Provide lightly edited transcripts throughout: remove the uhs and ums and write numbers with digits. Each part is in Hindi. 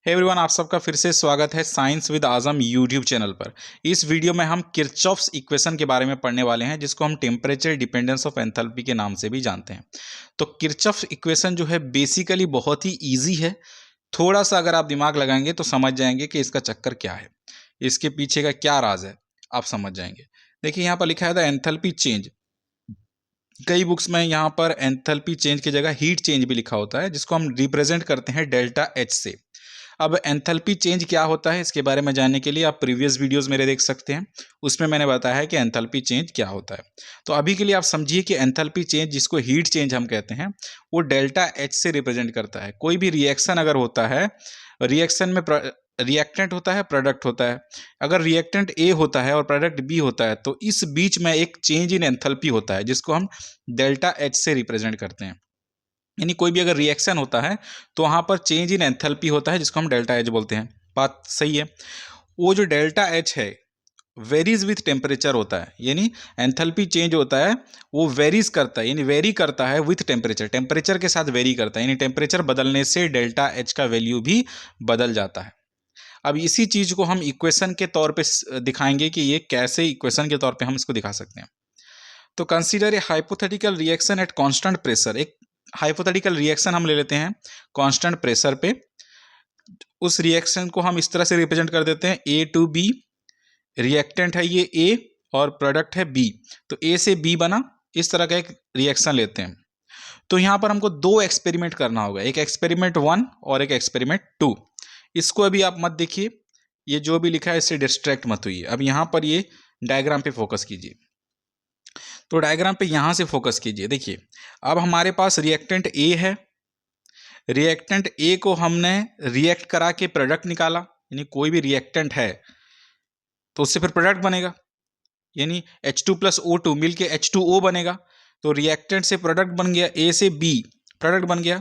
हे एवरीवन, आप सबका फिर से स्वागत है science with Azam YouTube channel पर। इस वीडियो में हम किरचॉफ्स इक्वेशन के बारे में पढ़ने वाले हैं, जिसको हम टेम्परेचर डिपेंडेंस ऑफ एंथैल्पी के नाम से भी जानते हैं। तो किरचॉफ्स इक्वेशन जो है बेसिकली बहुत ही ईजी है। थोड़ा सा अगर आप दिमाग लगाएंगे तो समझ जाएंगे कि इसका चक्कर क्या है, इसके पीछे का क्या राज है, आप समझ जाएंगे। देखिए यहाँ पर लिखा है द एंथैल्पी चेंज। कई बुक्स में यहाँ पर एंथैल्पी चेंज की जगह हीट चेंज भी लिखा होता है, जिसको हम रिप्रेजेंट करते हैं डेल्टा एच से। अब एंथैल्पी चेंज क्या होता है, इसके बारे में जानने के लिए आप प्रीवियस वीडियोस मेरे देख सकते हैं। उसमें मैंने बताया है कि एंथैल्पी चेंज क्या होता है। तो अभी के लिए आप समझिए कि एंथैल्पी चेंज, जिसको हीट चेंज हम कहते हैं, वो डेल्टा एच से रिप्रेजेंट करता है। कोई भी रिएक्शन अगर होता है, रिएक्शन में रिएक्टेंट होता है, प्रोडक्ट होता है। अगर रिएक्टेंट ए होता है और प्रोडक्ट बी होता है, तो इस बीच में एक चेंज इन एंथैल्पी होता है, जिसको हम डेल्टा एच से रिप्रेजेंट करते हैं। यानी कोई भी अगर रिएक्शन होता है तो वहाँ पर चेंज इन एंथैल्पी होता है, जिसको हम डेल्टा एच बोलते हैं। बात सही है। वो जो डेल्टा एच है वेरीज विथ टेम्परेचर होता है, यानी एंथैल्पी चेंज होता है वो वेरीज करता है, यानी वेरी करता है विथ टेम्परेचर, टेम्परेचर के साथ वेरी करता है। यानी टेम्परेचर बदलने से डेल्टा एच का वैल्यू भी बदल जाता है। अब इसी चीज़ को हम इक्वेशन के तौर पे दिखाएंगे कि ये कैसे इक्वेशन के तौर पे हम इसको दिखा सकते हैं। तो consider a hypothetical reaction at constant pressure. एक हाइपोथेटिकल रिएक्शन हम ले लेते हैं कांस्टेंट प्रेशर पे। उस रिएक्शन को हम इस तरह से रिप्रेजेंट कर देते हैं, ए टू बी। रिएक्टेंट है ये ए और प्रोडक्ट है बी, तो ए से बी बना। इस तरह का एक रिएक्शन लेते हैं। तो यहाँ पर हमको दो एक्सपेरिमेंट करना होगा, एक एक्सपेरिमेंट 1 और एक एक्सपेरिमेंट 2। इसको अभी आप मत देखिए, ये जो भी लिखा है इससे डिस्ट्रैक्ट मत हुई। अब यहाँ पर ये डायग्राम पे फोकस कीजिए। तो डायग्राम पे यहाँ से फोकस कीजिए। देखिए अब हमारे पास रिएक्टेंट ए है। रिएक्टेंट ए को हमने रिएक्ट करा के प्रोडक्ट निकाला, यानी कोई भी रिएक्टेंट है तो उससे फिर प्रोडक्ट बनेगा, यानी H2 + O2 मिलके H2O बनेगा। तो रिएक्टेंट से प्रोडक्ट बन गया, ए से बी प्रोडक्ट बन गया।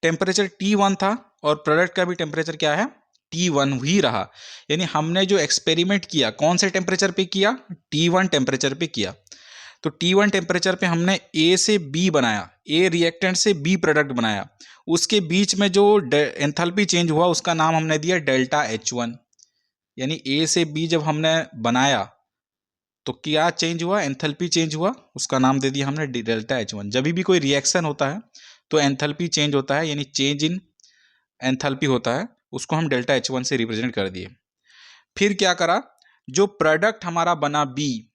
टेम्परेचर T1 था और प्रोडक्ट का भी टेम्परेचर क्या है, T1 ही रहा। यानी हमने जो एक्सपेरिमेंट किया कौन से टेम्परेचर पे किया, T1 टेम्परेचर पे किया। तो T1 टेम्परेचर पे हमने ए से बी बनाया, ए रिएक्टेंट से बी प्रोडक्ट बनाया। उसके बीच में जो एंथैल्पी चेंज हुआ उसका नाम हमने दिया डेल्टा H1। यानी ए से बी जब हमने बनाया तो क्या चेंज हुआ, एंथैल्पी चेंज हुआ, उसका नाम दे दिया हमने डेल्टा H1। जब भी कोई रिएक्शन होता है तो एंथैल्पी चेंज होता है, यानी चेंज इन एंथैल्पी होता है, उसको हम डेल्टा H1 से रिप्रेजेंट कर दिए। फिर क्या करा, जो प्रोडक्ट हमारा बना बी,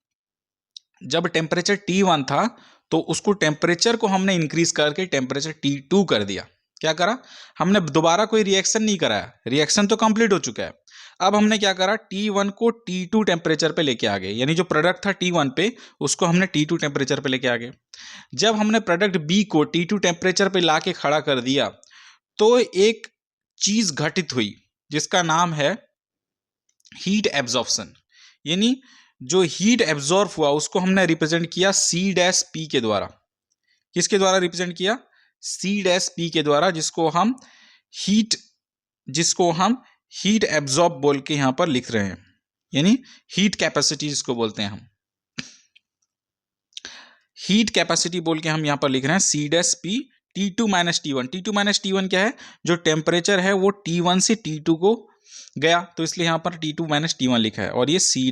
जब टेम्परेचर T1 था तो उसको टेम्परेचर को हमने इंक्रीज करके टेम्परेचर T2 कर दिया। क्या करा, हमने दोबारा कोई रिएक्शन नहीं कराया, रिएक्शन तो कंप्लीट हो चुका है। अब हमने क्या करा, T1 को T2 टेम्परेचर पे लेके आ गए, यानी जो प्रोडक्ट था T1 पे उसको हमने T2 टेम्परेचर पे लेके आ गए। जब हमने प्रोडक्ट बी को T2 टेम्परेचर पे ला के खड़ा कर दिया तो एक चीज घटित हुई जिसका नाम है हीट एब्जॉर्प्शन। यानी जो हीट एब्जॉर्ब हुआ उसको हमने रिप्रेजेंट किया C' के द्वारा। किसके द्वारा रिप्रेजेंट किया, C' के द्वारा, जिसको हम हीट एब्जॉर्ब बोल के यहां पर लिख रहे हैं, यानी हीट कैपेसिटी जिसको बोलते हैं हम, हीट कैपेसिटी बोल के हम यहां पर लिख रहे हैं C' T2 - T1। T2 - T1 क्या है, जो टेम्परेचर है वो T1 से T2 को गया, तो इसलिए यहां पर T2 - T1 लिखा है। और ये C'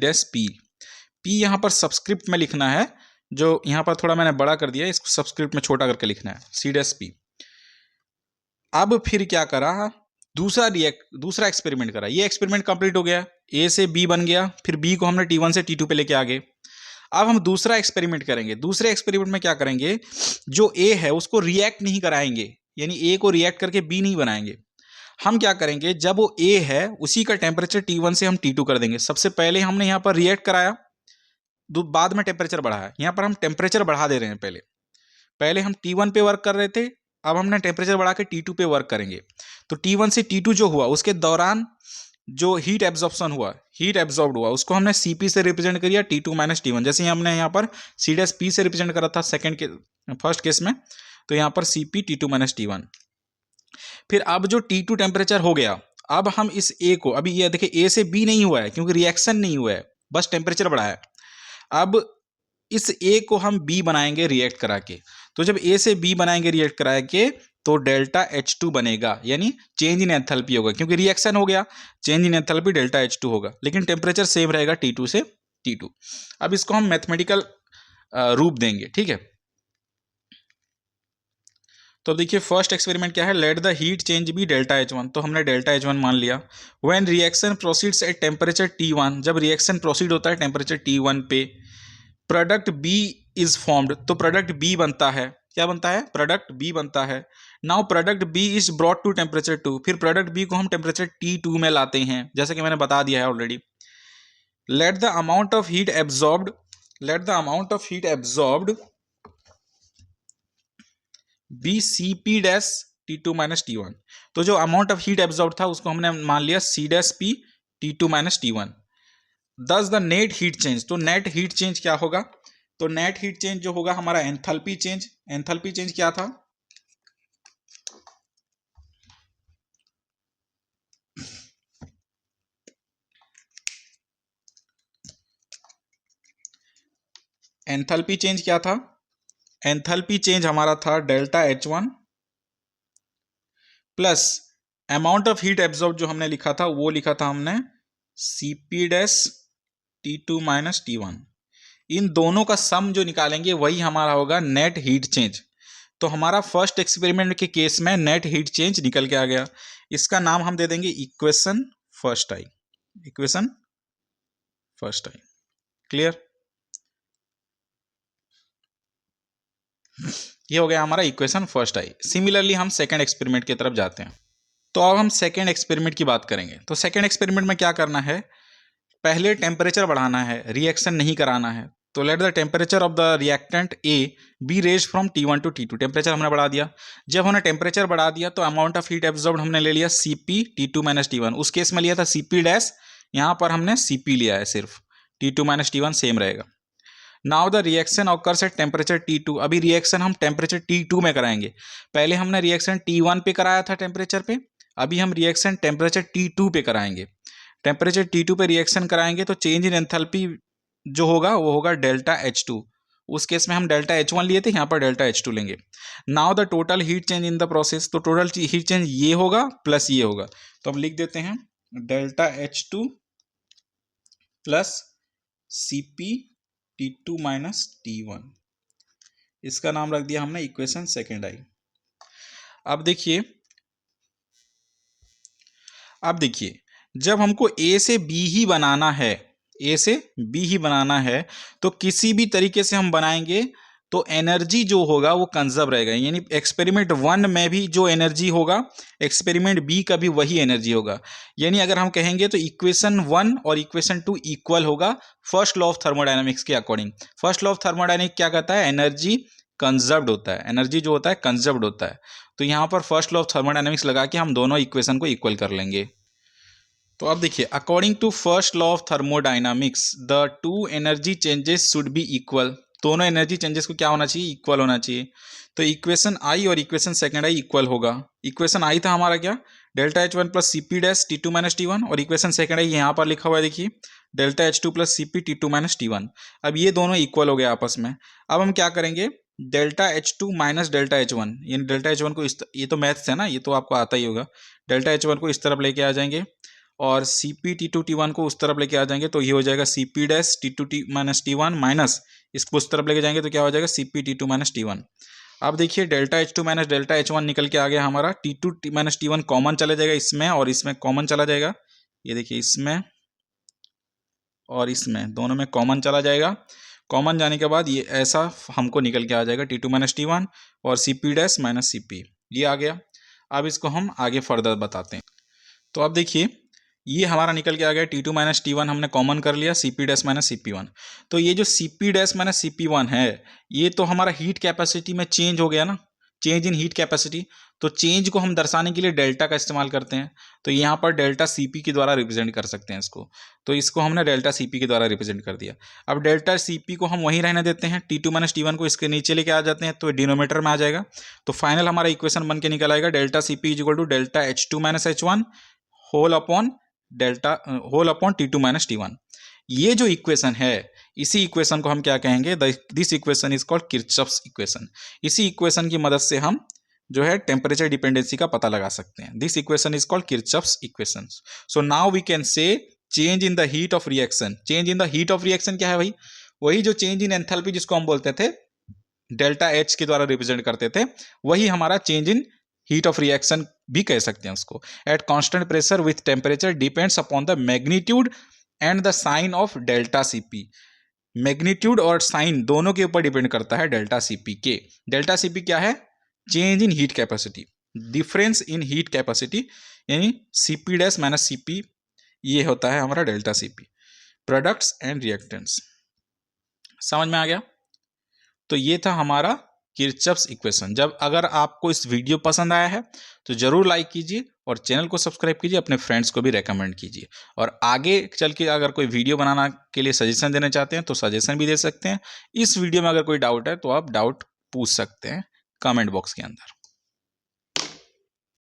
P यहाँ पर सबस्क्रिप्ट में लिखना है, जो यहाँ पर थोड़ा मैंने बड़ा कर दिया है, इसको सबस्क्रिप्ट में छोटा करके लिखना है, C'. अब फिर क्या करा, दूसरा एक्सपेरिमेंट करा। ये एक्सपेरिमेंट कंप्लीट हो गया, ए से बी बन गया, फिर बी को हमने T1 से T2 पे लेके आ गए। अब हम दूसरा एक्सपेरिमेंट करेंगे। दूसरे एक्सपेरिमेंट में क्या करेंगे, जो ए है उसको रिएक्ट नहीं कराएंगे, यानी ए को रिएक्ट करके बी नहीं बनाएंगे। हम क्या करेंगे, जब वो ए है उसी का टेम्परेचर T1 से हम T2 कर देंगे। सबसे पहले हमने यहाँ पर रिएक्ट कराया, बाद में टेम्परेचर बढ़ाया। यहाँ पर हम टेम्परेचर बढ़ा दे रहे हैं। पहले हम T1 पे वर्क कर रहे थे, अब हमने टेम्परेचर बढ़ा के T2 पे वर्क करेंगे। तो T1 से T2 जो हुआ उसके दौरान जो हीट एब्जॉर्प्शन हुआ, हीट एब्जॉर्ब्ड हुआ, उसको हमने Cp से रिप्रेजेंट किया T2 - T1। जैसे हमने यहाँ पर C' से रिप्रेजेंट करा था फर्स्ट केस में, तो यहाँ पर Cp T2 - T1। फिर अब जो T2 टेम्परेचर हो गया, अब हम इस ए को, अभी ये देखिए ए से बी नहीं हुआ है क्योंकि रिएक्शन नहीं हुआ है, बस टेम्परेचर बढ़ा है। अब इस ए को हम बी बनाएंगे रिएक्ट करा के। तो जब ए से बी बनाएंगे रिएक्ट करा के तो डेल्टा H2 बनेगा, यानी चेंज इन एंथैल्पी होगा, क्योंकि रिएक्शन हो गया, change in enthalpy delta H2 होगा, लेकिन टेम्परेचर सेम रहेगा T2 से T2। अब इसको हम मैथमेटिकल रूप देंगे, ठीक है। तो अब देखिए फर्स्ट एक्सपेरिमेंट क्या है, let the heat change be delta H1, तो हमने डेल्टा H1 मान लिया। When reaction proceeds at temperature T1, जब रिएक्शन प्रोसीड होता है टेम्परेचर T1 पे, प्रोडक्ट B इज फॉर्म्ड, तो प्रोडक्ट B बनता है, क्या बनता है, प्रोडक्ट B बनता है। Now product B is brought to temperature 2, फिर प्रोडक्ट B को हम टेम्परेचर T2 में लाते हैं, जैसे कि मैंने बता दिया है already. Let the amount of heat absorbed, let the amount of heat absorbed be C P dash T2 minus T1, तो जो अमाउंट ऑफ हीट एब्जॉर्ब था उसको हमने मान लिया C dash P T2 minus T1। दस द नेट हीट चेंज, तो नेट हीट चेंज क्या होगा, तो नेट हीट चेंज जो होगा हमारा एंथैल्पी चेंज, एंथैल्पी चेंज क्या था, एंथैल्पी चेंज क्या था, एंथैल्पी चेंज हमारा था delta H1 plus amount of heat absorb जो हमने लिखा था वो लिखा था हमने Cp dash T2 minus T1। इन दोनों का सम जो निकालेंगे वही हमारा होगा नेट हीट चेंज। तो हमारा फर्स्ट एक्सपेरिमेंट के केस में नेट हीट चेंज निकल के आ गया, इसका नाम हम दे देंगे इक्वेशन फर्स्ट आई, इक्वेशन फर्स्ट आई। क्लियर, ये हो गया हमारा इक्वेशन फर्स्ट आई। सिमिलरली हम सेकंड एक्सपेरिमेंट की तरफ जाते हैं। तो अब हम सेकंड एक्सपेरिमेंट की बात करेंगे। तो सेकंड एक्सपेरिमेंट में क्या करना है, पहले टेम्परेचर बढ़ाना है, रिएक्शन नहीं कराना है। तो let the temperature of the reactant A be raise from T1 to T2, temperature हमने बढ़ा दिया। जब हमने टेम्परेचर बढ़ा दिया तो अमाउंट ऑफ हीट एब्जॉर्ब्ड हमने ले लिया Cp T2 माइनस T1, उस केस में लिया था Cp डैश, यहाँ पर हमने Cp लिया है सिर्फ, T2 माइनस T1 सेम रहेगा। Now the reaction occurs at temperature T2, अभी रिएक्शन हम टेम्परेचर T2 में कराएंगे, पहले हमने रिएक्शन T1 पे कराया था टेम्परेचर पे, अभी हम रिएक्शन टेम्परेचर T2 पे कराएंगे। टेम्परेचर T2 पे रिएक्शन कराएंगे तो चेंज इन एंथैल्पी जो होगा वो होगा डेल्टा H2, उस केस में हम डेल्टा H1 लिए थे, यहाँ पर डेल्टा H2 लेंगे। Now the total heat change in the process, तो टोटल हीट चेंज ये होगा प्लस ये होगा, तो हम लिख देते हैं delta H2 plus Cp T2 minus T1, इसका नाम रख दिया हमने इक्वेशन सेकेंड आई। अब देखिए जब हमको A से B ही बनाना है, A से B ही बनाना है, तो किसी भी तरीके से हम बनाएंगे तो एनर्जी जो होगा वो कंजर्व रहेगा, यानी एक्सपेरिमेंट 1 में भी जो एनर्जी होगा एक्सपेरिमेंट B का भी वही एनर्जी होगा। यानी अगर हम कहेंगे तो इक्वेशन 1 और इक्वेशन 2 इक्वल होगा फर्स्ट लॉ ऑफ थर्मोडायनामिक्स के according. First law of thermodynamics क्या कहता है, एनर्जी कंजर्व्ड होता है, एनर्जी जो होता है कंजर्व्ड होता है। तो यहाँ पर फर्स्ट लॉ ऑफ थर्मोडायनामिक्स लगा के हम दोनों इक्वेशन को इक्वल कर लेंगे। तो अब देखिए according to first law of thermodynamics the two energy changes should be equal, दोनों एनर्जी चेंजेस को क्या होना चाहिए, इक्वल होना चाहिए। तो इक्वेशन आई और इक्वेशन सेकंड आई इक्वल होगा। इक्वेशन आई था हमारा क्या, delta H1 plus Cp dash T2 minus T1, और इक्वेशन सेकंड आई यहाँ पर लिखा हुआ है देखिए delta H2 plus Cp T2 minus T1। अब ये दोनों इक्वल हो गए आपस में। अब हम क्या करेंगे, delta H2 minus delta H1, यानी डेल्टा H1 को ये तो मैथ्स है ना, ये तो आपको आता ही होगा। डेल्टा H1 को इस तरफ लेके आ जाएंगे और Cp T2 T1 को उस तरफ लेके आ जाएंगे, तो ये हो जाएगा Cp dash T2 minus T1 minus इसको उस तरफ लेके जाएंगे तो क्या हो जाएगा Cp T2 माइनस T1। अब देखिए delta H2 minus delta H1 निकल के आ गया हमारा, T2 माइनस T1 कॉमन चला जाएगा इसमें और इसमें कॉमन चला जाएगा, ये देखिए इसमें और इसमें दोनों में कॉमन चला जाएगा। कॉमन जाने के बाद ये ऐसा हमको निकल के आ जाएगा T2 माइनस T1 और Cp डैश माइनस Cp, ये आ गया। अब इसको हम आगे फर्दर बताते हैं। तो अब देखिए ये हमारा निकल के आ गया T2 माइनस T1 हमने कॉमन कर लिया, Cp डैश माइनस Cp1। तो ये जो Cp डैश माइनस Cp1 है ये तो हमारा हीट कैपेसिटी में चेंज हो गया ना, चेंज इन हीट कैपेसिटी। तो चेंज को हम दर्शाने के लिए डेल्टा का इस्तेमाल करते हैं, तो यहाँ पर डेल्टा Cp के द्वारा रिप्रेजेंट कर सकते हैं इसको, तो इसको हमने डेल्टा Cp के द्वारा रिप्रेजेंट कर दिया। अब डेल्टा Cp को हम वहीं रहने देते हैं, T2 माइनस T1 को इसके नीचे लेके आ जाते हैं तो डिनोमीटर में आ जाएगा। तो फाइनल हमारा इक्वेशन बन के निकल आएगा delta Cp is equal to delta H2 minus H1 whole upon T2 minus T1। ये जो इक्वेशन है इसी इक्वेशन को हम क्या कहेंगे, this equation is called Kirchhoff's equation. इसी इक्वेशन की मदद से हम जो है टेम्परेचर डिपेंडेंसी का पता लगा सकते हैं। This equation is called Kirchhoff's equation. So now we can say change in the heat of reaction. Change in the heat of reaction क्या है भाई? वही जो चेंज इन एंथैल्पी जिसको हम बोलते थे डेल्टा एच के द्वारा रिप्रेजेंट करते थे, वही हमारा change in heat of reaction भी कह सकते हैं उसको। At constant pressure with temperature depends upon the magnitude and the sign of delta CP. Magnitude और साइन दोनों के ऊपर डिपेंड करता है डेल्टा सीपी के। डेल्टा सीपी क्या है? Change in heat capacity, difference in heat capacity, यानी सीपी डैश माइनस सीपी, ये होता है हमारा delta CP. Products and reactants, समझ में आ गया? तो ये था हमारा किरचॉफ्स इक्वेशन। जब अगर आपको इस वीडियो पसंद आया है तो जरूर लाइक कीजिए और चैनल को सब्सक्राइब कीजिए, अपने फ्रेंड्स को भी रेकमेंड कीजिए। और आगे चल के अगर कोई वीडियो बनाना के लिए सजेशन देना चाहते हैं तो सजेशन भी दे सकते हैं। इस वीडियो में अगर कोई डाउट है तो आप डाउट पूछ सकते हैं कमेंट बॉक्स के अंदर।